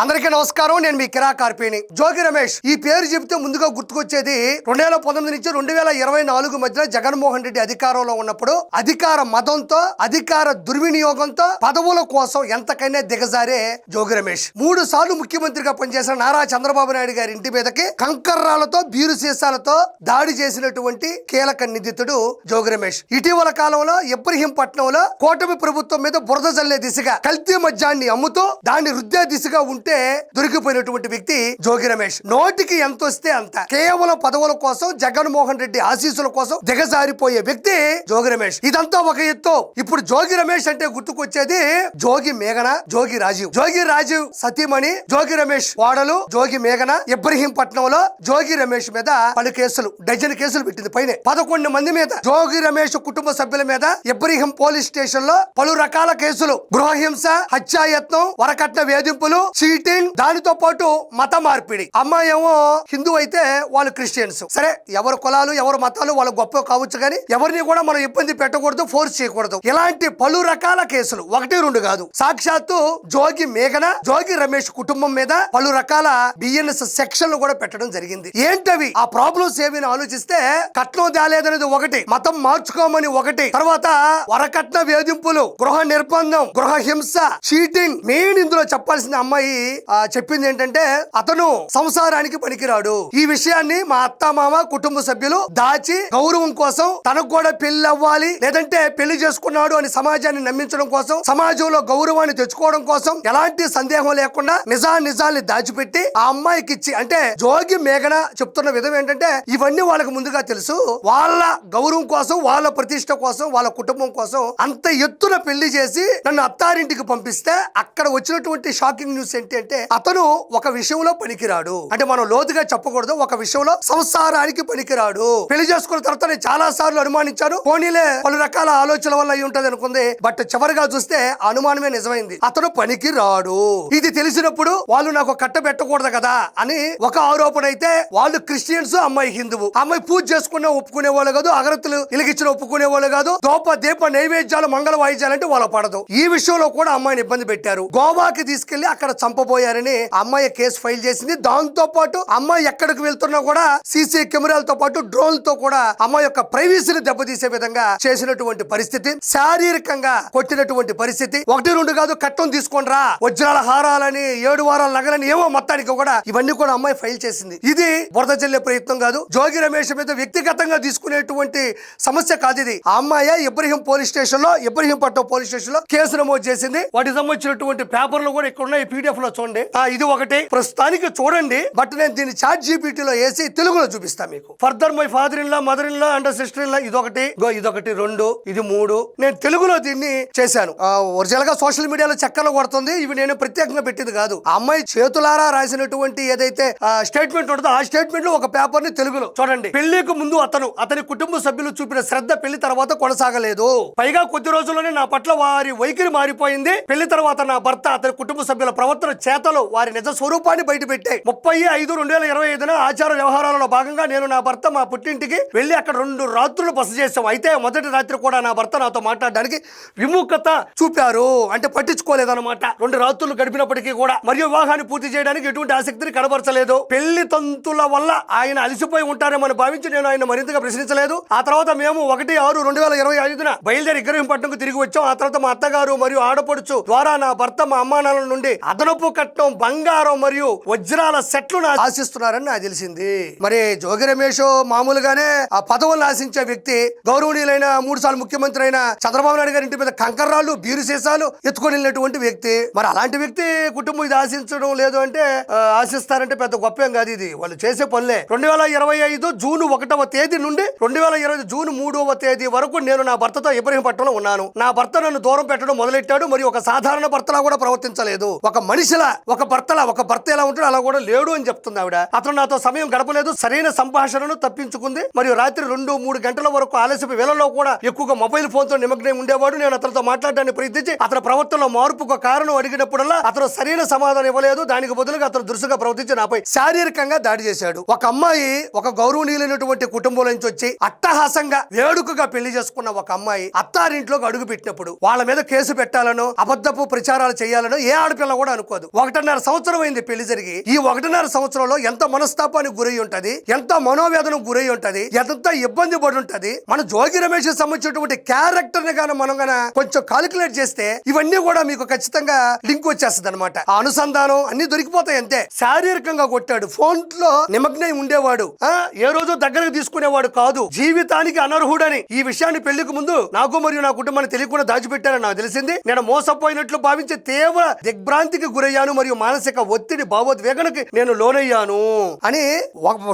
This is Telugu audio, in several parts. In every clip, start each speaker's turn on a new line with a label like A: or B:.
A: అందరికీ నమస్కారం. నేను మీ కిరా కార్పేని. జోగి రమేష్ ఈ పేరు చెబితే ముందుగా గుర్తుకొచ్చేది 2019 నుంచి 2024 మధ్యలో జగన్మోహన్ రెడ్డి అధికారంలో ఉన్నప్పుడు అధికార మదంతో అధికార దుర్వినియోగంతో పదవుల కోసం ఎంతకైనా దిగజారే జోగి రమేష్ 3 సార్లు ముఖ్యమంత్రిగా పనిచేసిన నారా చంద్రబాబు నాయుడు గారి ఇంటి మీదకి కంకర్రాలతో బీరు సీసాలతో దాడి చేసినటువంటి కీలక నిందితుడు జోగి రమేష్. ఇటీవల కాలంలో ఇబ్రహీంపట్నంలో కూటమి ప్రభుత్వం మీద బురద జల్లే దిశగా కల్తీ మద్యాన్ని అమ్ముతూ దాన్ని రుద్దే దిశగా దొరికిపోయినటువంటి వ్యక్తి జోగి రమేష్. నోటికి ఎంత వస్తే అంత కేవలం పదవుల కోసం జగన్మోహన్ రెడ్డి ఆశీస్సుల కోసం దిగజారిపోయే వ్యక్తి జోగి రమేష్. ఇదంతా ఒక ఎత్తు. ఇప్పుడు జోగి రమేష్ అంటే గుర్తుకొచ్చేది జోగి మేఘన, జోగి రాజీవ్ సతీమణి జోగి రమేష్ వాడలు జోగి మేఘన ఇబ్రహీంపట్నంలో జోగి రమేష్ మీద పలు కేసులు, డజన్ కేసులు పెట్టింది. పైన 11 మంది మీద జోగి రమేష్ కుటుంబ సభ్యుల మీద ఇబ్రహీం పోలీస్ స్టేషన్ లో పలు రకాల కేసులు, గృహహింస, హత్యాయత్నం, వరకట్న వేధింపులు, చీటింగ్, దానితో పాటు మత మార్పిడి. అమ్మాయి ఏమో హిందూ అయితే వాళ్ళు క్రిస్టియన్స్. సరే, ఎవరు కులాలు ఎవరు మతాలు వాళ్ళు గొప్ప కావచ్చు, కానీ ఎవరిని కూడా మనం ఇబ్బంది పెట్టకూడదు, ఫోర్స్ చేయకూడదు. ఇలాంటి పలు రకాల కేసులు 1-2 కాదు, సాక్షాత్తు జోగి మేఘన జోగి రమేష్ కుటుంబం మీద పలు రకాల బిఎన్ఎస్ సెక్షన్లు కూడా పెట్టడం జరిగింది. ఏంటవి ఆ ప్రాబ్లమ్స్ ఏమైనా ఆలోచిస్తే, కట్నం తేలేదనేది ఒకటి, మతం మార్చుకోమని ఒకటి, తర్వాత వరకట్న వేధింపులు, గృహ నిర్బంధం, గృహ హింస, చీటింగ్. మెయిన్ ఇందులో చెప్పాల్సిన అమ్మాయి చెప్పింది ఏంటంటే అతను సంసారానికి పనికిరాడు. ఈ విషయాన్ని మా అత్త మామ కుటుంబ సభ్యులు దాచి గౌరవం కోసం, తనకు కూడా పెళ్లి అవ్వాలి లేదంటే పెళ్లి చేసుకున్నాడు అని సమాజాన్ని నమ్మించడం కోసం, సమాజంలో గౌరవాన్ని తెచ్చుకోవడం కోసం ఎలాంటి సందేహం లేకుండా నిజాల్ని దాచిపెట్టి ఆ అమ్మాయికి ఇచ్చి, అంటే జోగి మేఘన చెప్తున్న విధం ఏంటంటే ఇవన్నీ వాళ్ళకి ముందుగా తెలుసు. వాళ్ళ గౌరవం కోసం, వాళ్ళ ప్రతిష్ట కోసం, వాళ్ళ కుటుంబం కోసం అంత ఎత్తున పెళ్లి చేసి నన్ను అత్తారింటికి పంపిస్తే అక్కడ వచ్చినటువంటి షాకింగ్ న్యూస్ ఏంటి అంటే అతను ఒక విషయంలో పనికిరాడు. అంటే మనం లోతుగా చెప్పకూడదు, ఒక విషయంలో సంసారానికి పనికిరాడు. పెళ్లి చేసుకున్న తర్వాత నేను చాలా సార్లు అనుమానించాను, పోనీలే పలు రకాల ఆలోచనల వల్ల అయి ఉంటది అనుకుంది. బట్ చివరిగా చూస్తే అనుమానమే నిజమైంది, అతను పనికి రాడు. ఇది తెలిసినప్పుడు వాళ్ళు నాకు కట్ట పెట్టకూడదు కదా అని ఒక ఆరోపణ అయితే, వాళ్ళు క్రిస్టియన్స్, అమ్మాయి హిందువు. అమ్మాయి పూజ చేసుకున్న ఒప్పుకునే వాళ్ళు కాదు, అగరత్తులు వెలిగించిన ఒప్పుకునే వాళ్ళు కాదు, దీప నైవేద్యాలు మంగళ వాయిద్యాలంటే వాళ్ళ పడదు. ఈ విషయంలో కూడా అమ్మాయిని ఇబ్బంది పెట్టారు. గోవాకి తీసుకెళ్లి అక్కడ చంపబోయారని అమ్మాయి కేసు ఫైల్ చేసింది. దాంతో పాటు అమ్మాయి ఎక్కడికి వెళ్తున్నా కూడా సీసీ కెమెరాలతో పాటు డ్రోన్లతో కూడా అమ్మాయి యొక్క ప్రైవసీని దెబ్బతీసే విధంగా చేసినటువంటి పరిస్థితి, శారీరకంగా కొట్టినటువంటి పరిస్థితి. 1-2 కాదు, కట్టం తీసుకొనిరా, వజ్రాల హారాలని, 7 వారాల నగలని, ఏమో మొత్తానికి కూడా ఇవన్నీ కూడా అమ్మాయి ఫైల్ చేసింది. ఇది బురద జల్లే ప్రయత్నం కాదు, జోగి రమేష్ మీద వ్యక్తిగతంగా తీసుకునేటువంటి సమస్య కాదు ఇది. ఆ అమ్మాయి ఇబ్రహీంపట్నం పోలీస్ స్టేషన్ లో కేసు నమోదు చేసింది. వాటికి సంబంధించినటువంటి పేపర్లు కూడా ఇక్కడ ఉన్నాయి, పీడిఎఫ్ లో చూడండి. ఇది ఒకటి ప్రస్తుతానికి చూడండి, బట్ నేను దీన్ని చాట్ జీపీటీ లో వేసి తెలుగులో చూపిస్తా మీకు. Further my father in law, mother in law and sister in law, ఇదొకటి 2, ఇది 3. నేను తెలుగులో దీన్ని చేశాను. ఒరిజినల్ గా సోషల్ మీడియాలో చక్కర్లు కొడుతుంది, ఇవి నేను ప్రత్యేకంగా పెట్టింది కాదు. ఆ అమ్మాయి చేతులారా రాసినటువంటి ఏదైతే స్టేట్మెంట్ ఉంటుందో ఆ స్టేట్మెంట్ లో ఒక పేపర్ ని తెలుగులో చూడండి. పెళ్లికి ముందు అతని కుటుంబ సభ్యులు చూపిన శ్రద్ధ పెళ్లి తర్వాత కొనసాగలేదు. పైగా కొద్ది రోజుల్లోనే నా పట్ల వారి వైఖరి మారిపోయింది. పెళ్లి తర్వాత నా భర్త అతని కుటుంబ సభ్యుల ప్రవర్తన చేతలు వారి నిజ స్వరూపాన్ని బయటపెట్టాయి. 30/5/2025 ఆచార వ్యవహారాలలో భాగంగా నేను నా భర్త మా పుట్టింటికి వెళ్లి అక్కడ 2 రాత్రులు బస చేశాం. అయితే మొదటి రాత్రి కూడా నా భర్త నాతో మాట్లాడడానికి విముఖత చూపారు, అంటే పట్టించుకోలేదన్నమాట. 2 రాత్రులు గడిపినప్పటికీ కూడా, మరియు వివాహాన్ని పూర్తి చేయడానికి ఎటువంటి ఆసక్తిని కనబరచలేదు. పెళ్లి తంతుల వల్ల ఆయన అలసిపోయి ఉంటారేమని భావించి నేను ఆయన మరింతగా ప్రశ్నించలేదు. ఆ తర్వాత మేము 1/6/2025 బయలుదేరి ఇబ్రహీంపట్నంకు తిరిగి వచ్చాం. ఆ తర్వాత మా అత్తగారు మరియు ఆడపడుచు ద్వారా నా భర్త మా అమ్మానాన్నల నుండి అదనపు కట్నం, బంగారం మరియు వజ్రాల సెట్లు ఆశిస్తున్నారని నాకు తెలిసింది. మరి జోగి రమేష్ మామూలుగానే ఆ పదవులను ఆశించే వ్యక్తి, గౌరవనీయులైన 3 సార్లు ముఖ్యమంత్రి అయిన చంద్రబాబు నాయుడు గారి ఇంటి మీద కంకర్రాళ్ళు, బీరు సీసాలు ఎత్తుకొని వెళ్ళినటువంటి వ్యక్తి. మరి అలాంటి వ్యక్తి కుటుంబం ఇది ఆశించడం లేదు అంటే, ఆశిస్తారంటే పెద్ద గొప్పేం కాదు, ఇది వాళ్ళు చేసే పనులే. 2025 జూన్ 1వ తేదీ నుండి 2020 జూన్ 3వ తేదీ వరకు నేను నా భర్తతో ఇబ్రహీంపట్నంలో ఉన్నాను. నా భర్త నన్ను దూరం పెట్టడం మొదలెట్టాడు, మరియు ఒక సాధారణ భర్తలా కూడా ప్రవర్తించలేదు. ఒక మనిషిలా, ఒక భర్త ఎలా ఉంటాడో అలా కూడా లేడు అని చెప్తుంది ఆవిడ. అతను నాతో సమయం గడపలేదు, సరైన సంభాషణను తప్పించుకుంది, మరియు రాత్రి 2-3 గంటల వరకు ఆలస్యపు వేళల్లో కూడా ఎక్కువగా మొబైల్ ఫోన్ తో నిమగ్నం ఉండేవాడు. నేను అతనితో మాట్లాడడానికి ప్రయత్నించి అతని ప్రవర్తనలో మార్పుకు కారణం అడిగినప్పుడల్లా అతను సరైన సమాధానం ఇవ్వలేదు. దానికి బదులుగా అతను దురుసుగా ప్రవర్తించి నాపై శారీరకంగా దాడి చేశాడు. ఒక అమ్మాయి ఒక గౌరవనీయులైనటువంటి కుటుంబం నుంచి వచ్చి అట్టహాసంగా వేడుకగా పెళ్లి చేసుకున్న ఒక అమ్మాయి అత్తారింట్లోకి అడుగు పెట్టినప్పుడు వాళ్ళ మీద కేసు పెట్టాలనో, అబద్ధపు ప్రచారాలు చేయాలనో ఏ ఆడపిల్ల కూడా అనుకోదు. 1.5 సంవత్సరం అయింది పెళ్లి జరిగి. ఈ 1.5 సంవత్సరంలో ఎంత మనస్తాపానికి గురై ఉంటది, ఎంత మనోవేదనకు గురై ఉంటది, ఎంత ఇబ్బంది పడి ఉంటది. మన జోగి రమేష్ సంబంధించినటువంటి క్యారెక్టర్ ని గానీ మనం గానీ కొంచెం కాలిక్యులేట్ చేస్తే ఇవన్నీ కూడా మీకు ఖచ్చితంగా లింక్ వచ్చేస్తుంది అనమాట. ఆ అనుసంధానం అన్ని దొరికిపోతాయి అంతే. శారీరకంగా కొట్టాడు, ఫోన్ లో నిమగ్నై ఉండేవాడు, ఏ రోజు దగ్గరకు తీసుకునేవాడు కాదు, జీవితానికి అనర్హుడని ఈ విషయాన్ని పెళ్లికి ముందు నాకు మరియు నా కుటుంబాన్ని తెలియకుండా దాచిపెట్టారని నాకు తెలిసింది. నేను మోసపోయినట్లు భావించి తీవ్ర దిగ్భ్రాంతికి గురయ్యాను మరియు మానసిక ఒత్తిడి భావోద్వేగనకి నేను లోనయ్యాను అని.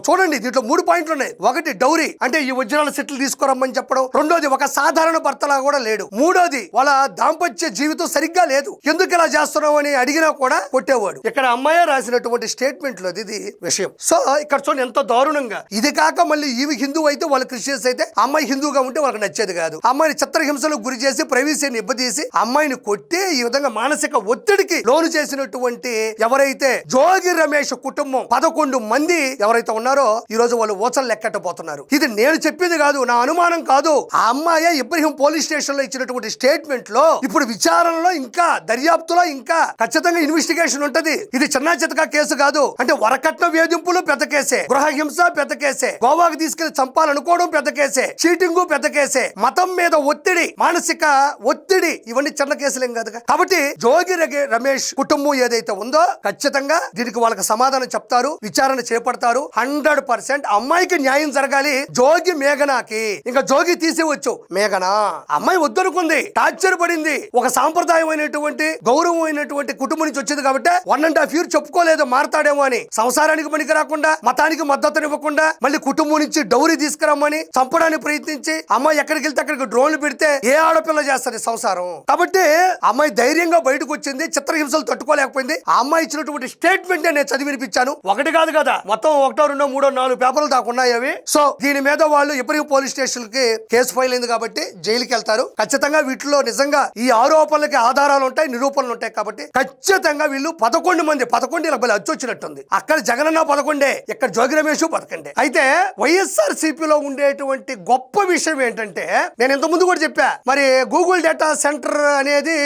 A: చూడండి, దీంట్లో 3 పాయింట్లు ఉన్నాయి. ఒకటి డౌరీ, అంటే ఈ ఒరిజినల్ సెట్లు తీసుకురమ్మని చెప్పడం. రెండోది ఒక సాధారణ భర్తలా కూడా లేడు. మూడోది వాళ్ళ దాంపత్య జీవితం సరిగ్గా లేదు, ఎందుకు ఇలా చేస్తున్నావు అని అడిగినా కూడా కొట్టేవాడు. ఇక్కడ అమ్మాయి రాసినటువంటి స్టేట్మెంట్ లో ఇది విషయం. సో ఇక్కడ చూడండి ఎంత దారుణంగా. ఇది కాక మళ్ళీ ఈవి హిందూ అయితే వాళ్ళు క్రిస్టియన్స్ అయితే, అమ్మాయి హిందూగా ఉంటే వాళ్ళకి నచ్చేది కాదు. అమ్మాయిని చిత్రహింసలకు గురి చేసి ప్రైవసీని ఇబ్బదీసి అమ్మాయిని కొట్టి ఈ విధంగా మానసిక ఒత్తిడికి లోను చేసినటువంటి ఎవరైతే జోగి రమేష్ కుటుంబం 11 మంది ఎవరైతే ఉన్నారో ఈ రోజు వాళ్ళు ఓచలు లెక్కట్టబోతున్నారు. ఇది నేను చెప్పింది కాదు, నా అనుమానం కాదు. ఆ అమ్మాయి ఇబ్రహీం పోలీస్ స్టేషన్ లో ఇచ్చినటువంటి స్టేట్మెంట్ లో ఇప్పుడు విచారణలో ఇంకా దర్యాప్తులో ఇంకా ఖచ్చితంగా ఇన్వెస్టిగేషన్ ఉంటది. ఇది చిన్న చితక కేసు కాదు. అంటే వరకట్న వేధింపులు పెద్ద కేసే, గృహహింస పెద్ద కేసే, గోవాకి తీసుకెళ్లి చంపాలనుకోవడం పెద్ద కేసే, చీటింగ్ పెద్ద కేసే, మతం మీద ఒత్తిడి, మానసిక ఒత్తిడి, ఇవన్నీ చిన్న కేసులేం కాదుగా. కాబట్టి జోగి రమేష్ కుటుంబం ఏదైతే ఉందో ఖచ్చితంగా దీనికి వాళ్ళకి సమాధానం చెప్తారు, విచారణ చేపడతారు. 100% అమ్మాయికి న్యాయం జరగాలి. జోగి మేఘనాకి ఇంకా జోగి తీసేవచ్చు. మేఘనా అమ్మాయి వద్దనుకుంది, టార్చర్ పడింది, ఒక సాంప్రదాయమైనటువంటి గౌరవమైనటువంటి కుటుంబం నుంచి వచ్చింది కాబట్టి 1.5 years చెప్పుకోలేదు మారతాడేమో అని. సంసారానికి పనికి రాకుండా, మతానికి మద్దతునివ్వకుండా, మళ్ళీ కుటుంబం నుంచి డౌరీ తీసుకురమ్మని చంపడానికి ప్రయత్నించి అమ్మాయి ఎక్కడికి వెళ్తే అక్కడికి డ్రోన్లు పెడితే ఏ ఆడపిల్ల చేస్తుంది సంసారం. కాబట్టి అమ్మాయి ధైర్యంగా బయటకు వచ్చింది, చిత్రహింసలు తట్టుకోలేకపోయింది. ఆ అమ్మాయి ఇచ్చినటువంటి స్టేట్మెంట్ నేను చదివి వినిపించాను. ఒకటి కాదు కదా, మొత్తం 1, 2, 3, 4 పేపర్లు దాకా ఉన్నాయి అవి. సో దీని మీద వాళ్ళు ఇబ్రహీం పోలీస్ స్టేషన్ కి కేసు ఫైల్ అయింది కాబట్టి జైలుకి వెళ్తారు. ఖచ్చితంగా వీటిలో నిజంగా ఈ ఆరోపణలకి ఆధారాలు ఉంటాయి, నిరూపణలు ఉంటాయి. కాబట్టి ఖచ్చితంగా వీళ్ళు 11 మంది, 11 ఇలా బలి అచ్చొచ్చినట్టుంది. అక్కడ జగనన్న 11, ఇక్కడ జోగి రమేష్ 11. అయితే వైఎస్ఆర్ సిపిలో ఉండేటువంటి గొప్ప విషయం ఏంటంటే, నేను ఇంత ముందు కూడా చెప్పా, మరి గూగుల్ డేటా సెంటర్ అనేది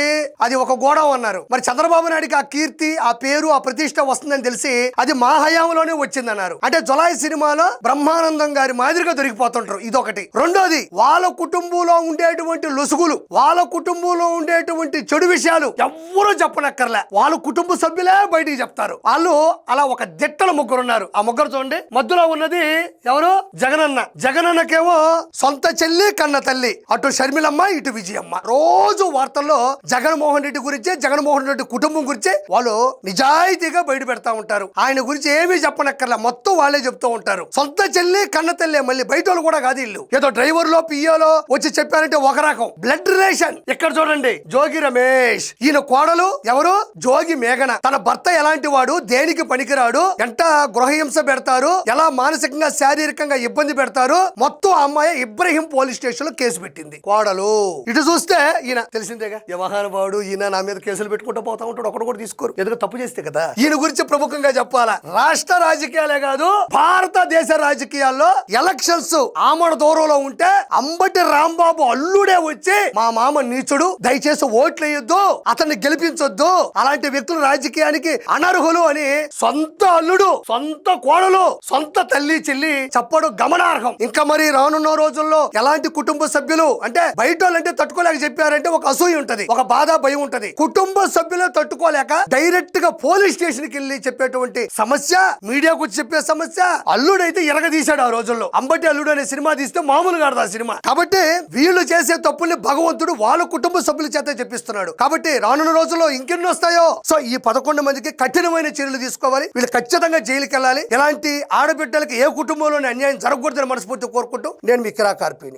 A: అది ఒక గోడౌన్ అన్నారు. మరి చంద్రబాబు నాయుడికి ఆ కీర్తి, ఆ పేరు, ఆ ప్రతిష్ట వస్తుందని తెలిసి అది మా హయాంలోనే వచ్చిందన్నారు. అంటే జులాయి సినిమాలో బ్రహ్మానందం గారి మాదిరిగా దొరికిపోతుంటారు. ఇదొకటి. రెండోది, వాళ్ళ కుటుంబంలో ఉండేటువంటి లొసుగులు, వాళ్ళ కుటుంబంలో ఉండేటువంటి చెడు విషయాలు ఎవ్వరూ చెప్పనక్కర్లే, వాళ్ళ కుటుంబ సభ్యులే బయటికి చెప్తారు. వాళ్ళు అలా ఒక దిట్టల ముగ్గురు ఉన్నారు. ఆ ముగ్గురు చూడండి, మధ్యలో ఉన్నది ఎవరు? జగనన్న. జగనన్నకేమో సొంత చెల్లి కన్న తల్లి, అటు షర్మిలమ్మ, ఇటు విజయమ్మ. రోజు వార్తల్లో జగన్మోహన్ రెడ్డి గురించి, జగన్మోహన్ రెడ్డి కుటుంబం గురించి వాళ్ళు నిజాయితీగా బయట పెడతా ఉంటారు. ఆయన గురించి ఏమీ చెప్పనక్కర్లే, మొత్తం వాళ్ళే చెప్తూ ఉంటారు. సొంత చెల్లి కన్న తల్లి, మళ్ళీ బయట వాళ్ళు కూడా కాదు. ఇల్లు ఏదో డ్రైవర్లో పియోలో వచ్చి చెప్పారంటే ఒక రకం బ్లడ్ రిలేషన్. ఇక్కడ చూడండి, జోగి రమేష్, ఈయన కోడలు ఎవరు? జోగి మేఘన. తన భర్త ఎలాంటి వాడు, దేనికి పనికిరాడు, ఎంత గృహహింస పెడతారు, ఎలా మానసికంగా శారీరకంగా ఇబ్బంది పెడతారు, మొత్తం అమ్మాయి ఇబ్రహీం పోలీస్ స్టేషన్ లో కేసు పెట్టింది కోడలు. ఇటు చూస్తే ఈయన తెలిసిందేగా, వ్యవహారవాడు, ఈయన నా మీద కేసులు పెట్టుకుంటూ పోతా ఉంటాడు, ఒకడు కూడా తీసుకోరు, ఎందుకు తప్పు చేస్తే కదా. ఈయన గురించి ప్రముఖంగా చెప్పాలా, రాష్ట్ర రాజకీయాలే కాదు భారతదేశ రాజకీయాల్లో ఎలక్షన్స్ ఆమడ దూరంలో ఉంటే అంబటి రాంబాబు అల్లుడే వచ్చి మా మామ నీచుడు, దయచేసి ఓట్లు వేయొద్దు, అతన్ని గెలిపించొద్దు, అలాంటి వ్యక్తులు రాజకీయానికి అనర్హులు అని సొంత అల్లుడు, సొంత కోడలు, సొంత తల్లి చెల్లి చెప్పడం గమనార్హం. ఇంకా మరి రానున్న రోజుల్లో ఎలాంటి కుటుంబ సభ్యులు అంటే బయట వాళ్ళంటే తట్టుకోలేక చెప్పారంటే ఒక అసూయ ఉంటది, ఒక బాధ, భయం ఉంటది. కుటుంబ సభ్యులు తట్టుకోలేక డైరెక్ట్ గా పోలీస్ స్టేషన్ కి వెళ్ళి చెప్పేటువంటి సమస్య, మీడియాకు చెప్పే సమస్య. అల్లుడైతే ఎరగదీశాడు ఆ రోజుల్లో. అంబటి అల్లుడు అనే సినిమా తీస్తే మామూలుగా ఆడదు ఆ సినిమా. కాబట్టి వీళ్ళు చేసే తప్పుల్ని భగవంతుడు వాళ్ళ కుటుంబ సభ్యుల చేత చెప్పిస్తున్నాడు. కాబట్టి రానున్న రోజుల్లో ఇంకెన్ని వస్తాయో. సో ఈ 11 మందికి కఠినమైన చర్యలు తీసుకోవాలి. వీళ్ళు ఖచ్చితంగా జైలుకి వెళ్ళాలి. ఇలాంటి ఆడబిడ్డలకి ఏ కుటుంబంలోని అన్యాయం జరగకూడదని మనస్ఫూర్తి కోరుకుంటూ నేను మీ కిరా కార్పీని.